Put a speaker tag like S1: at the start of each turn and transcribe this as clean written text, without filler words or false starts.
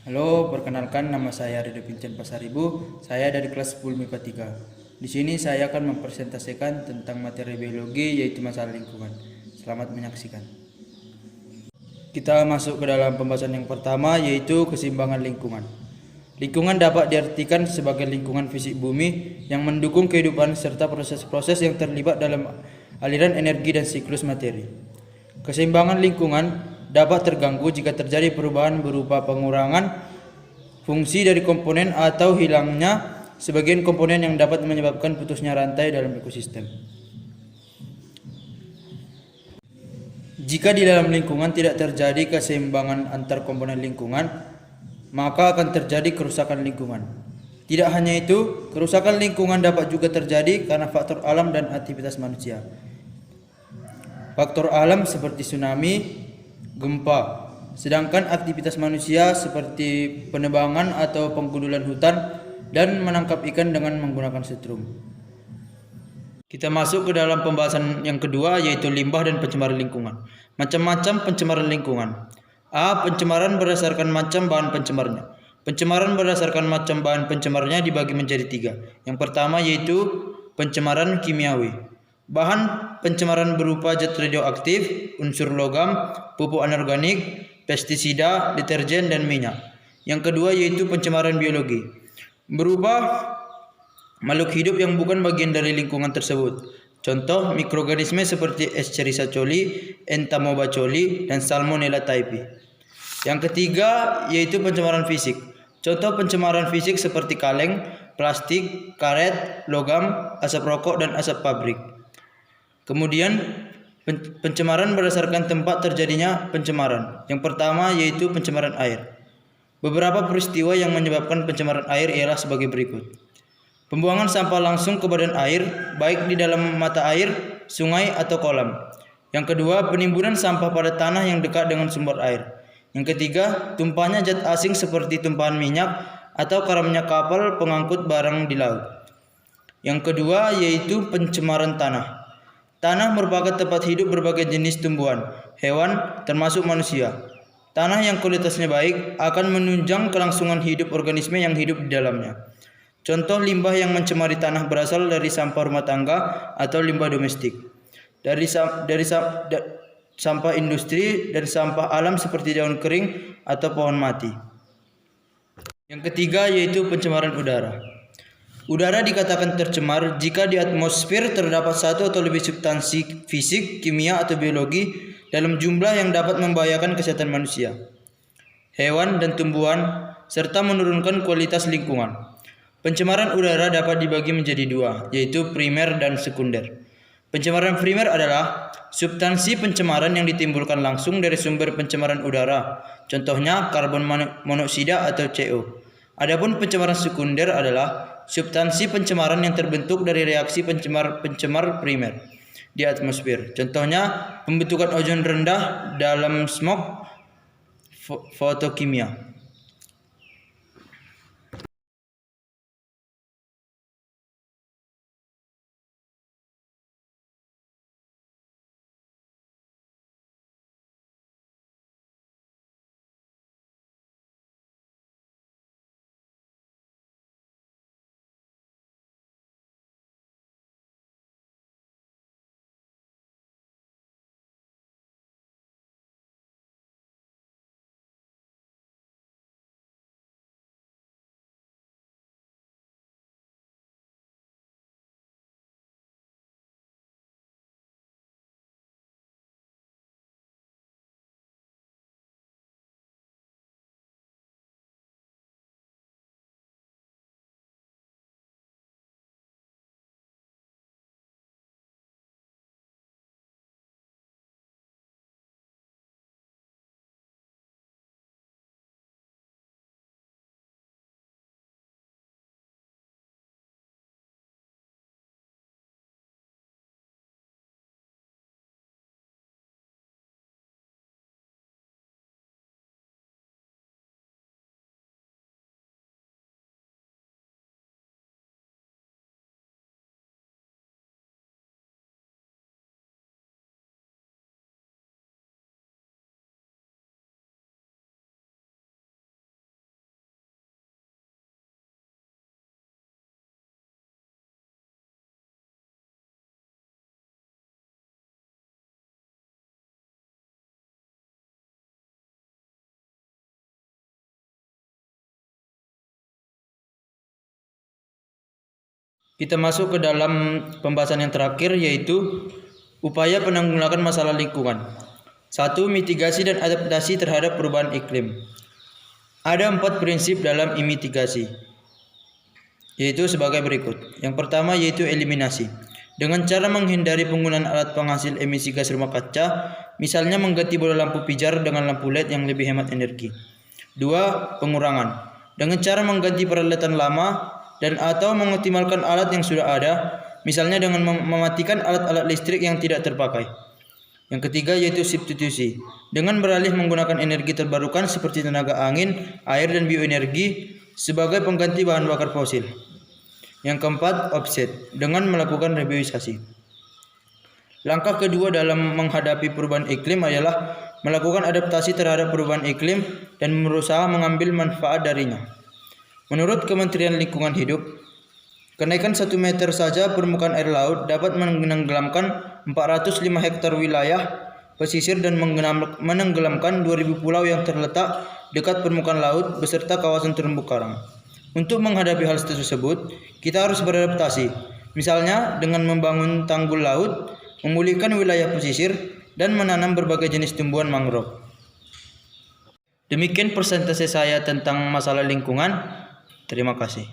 S1: Halo, perkenalkan nama saya Rido Vincent Pasaribu. Saya dari kelas 10 MIPA 3. Di sini saya akan mempresentasikan tentang materi biologi yaitu masalah lingkungan. Selamat menyaksikan. Kita masuk ke dalam pembahasan yang pertama yaitu keseimbangan lingkungan. Lingkungan dapat diartikan sebagai lingkungan fisik bumi yang mendukung kehidupan serta proses-proses yang terlibat dalam aliran energi dan siklus materi. Keseimbangan lingkungan dapat terganggu jika terjadi perubahan berupa pengurangan fungsi dari komponen atau hilangnya sebagian komponen yang dapat menyebabkan putusnya rantai dalam ekosistem. Jika di dalam lingkungan tidak terjadi keseimbangan antar komponen lingkungan, maka akan terjadi kerusakan lingkungan. Tidak hanya itu, kerusakan lingkungan dapat juga terjadi karena faktor alam dan aktivitas manusia. Faktor alam seperti tsunami, gempa, sedangkan aktivitas manusia seperti penebangan atau penggundulan hutan dan menangkap ikan dengan menggunakan setrum. Kita masuk ke dalam pembahasan yang kedua yaitu limbah dan pencemaran lingkungan. Macam-macam pencemaran lingkungan. A. Pencemaran berdasarkan macam bahan pencemarnya. Pencemaran berdasarkan macam bahan pencemarnya dibagi menjadi tiga. Yang pertama yaitu pencemaran kimiawi. Bahan pencemaran berupa zat radioaktif, unsur logam, pupuk anorganik, pestisida, deterjen, dan minyak. Yang kedua yaitu pencemaran biologi. Berupa makhluk hidup yang bukan bagian dari lingkungan tersebut. Contoh mikroorganisme seperti Escherichia coli, Entamoeba coli, dan Salmonella typhi. Yang ketiga yaitu pencemaran fisik. Contoh pencemaran fisik seperti kaleng, plastik, karet, logam, asap rokok, dan asap pabrik. Kemudian pencemaran berdasarkan tempat terjadinya pencemaran. Yang pertama yaitu pencemaran air. Beberapa peristiwa yang menyebabkan pencemaran air ialah sebagai berikut. Pembuangan sampah langsung ke badan air, baik di dalam mata air, sungai, atau kolam. Yang kedua, penimbunan sampah pada tanah yang dekat dengan sumber air. Yang ketiga, tumpahnya zat asing seperti tumpahan minyak atau karamnya kapal pengangkut barang di laut. Yang kedua yaitu pencemaran tanah. Tanah merupakan tempat hidup berbagai jenis tumbuhan, hewan, termasuk manusia. Tanah yang kualitasnya baik akan menunjang kelangsungan hidup organisme yang hidup di dalamnya. Contoh limbah yang mencemari tanah berasal dari sampah rumah tangga atau limbah domestik, sampah industri, dan sampah alam seperti daun kering atau pohon mati. Yang ketiga yaitu pencemaran udara. Udara dikatakan tercemar jika di atmosfer terdapat satu atau lebih substansi fisik, kimia, atau biologi dalam jumlah yang dapat membahayakan kesehatan manusia, hewan, dan tumbuhan, serta menurunkan kualitas lingkungan. Pencemaran udara dapat dibagi menjadi dua, yaitu primer dan sekunder. Pencemaran primer adalah substansi pencemaran yang ditimbulkan langsung dari sumber pencemaran udara, contohnya karbon monoksida atau CO. Adapun pencemaran sekunder adalah substansi pencemaran yang terbentuk dari reaksi pencemar primer di atmosfer, contohnya pembentukan ozon rendah dalam smog fotokimia. kita masuk ke dalam pembahasan yang terakhir, yaitu upaya penanggulangan masalah lingkungan. 1. Mitigasi dan adaptasi terhadap perubahan iklim. Ada 4 prinsip dalam mitigasi, yaitu sebagai berikut. Yang pertama yaitu eliminasi. Dengan cara menghindari penggunaan alat penghasil emisi gas rumah kaca, misalnya mengganti bola lampu pijar dengan lampu LED yang lebih hemat energi. 2. Pengurangan. Dengan cara mengganti peralatan lama dan atau mengoptimalkan alat yang sudah ada, misalnya dengan mematikan alat-alat listrik yang tidak terpakai. Yang ketiga yaitu substitusi. Dengan beralih menggunakan energi terbarukan seperti tenaga angin, air, dan bioenergi sebagai pengganti bahan bakar fosil. Yang keempat, offset. Dengan melakukan rebioisasi. Langkah kedua dalam menghadapi perubahan iklim adalah melakukan adaptasi terhadap perubahan iklim dan berusaha mengambil manfaat darinya. Menurut Kementerian Lingkungan Hidup, kenaikan 1 meter saja permukaan air laut dapat menenggelamkan 405 hektar wilayah pesisir dan menenggelamkan 2000 pulau yang terletak dekat permukaan laut beserta kawasan terumbu karang. Untuk menghadapi hal tersebut, kita harus beradaptasi, misalnya dengan membangun tanggul laut, memulihkan wilayah pesisir, dan menanam berbagai jenis tumbuhan mangrove. Demikian presentasi saya tentang masalah lingkungan. Terima kasih.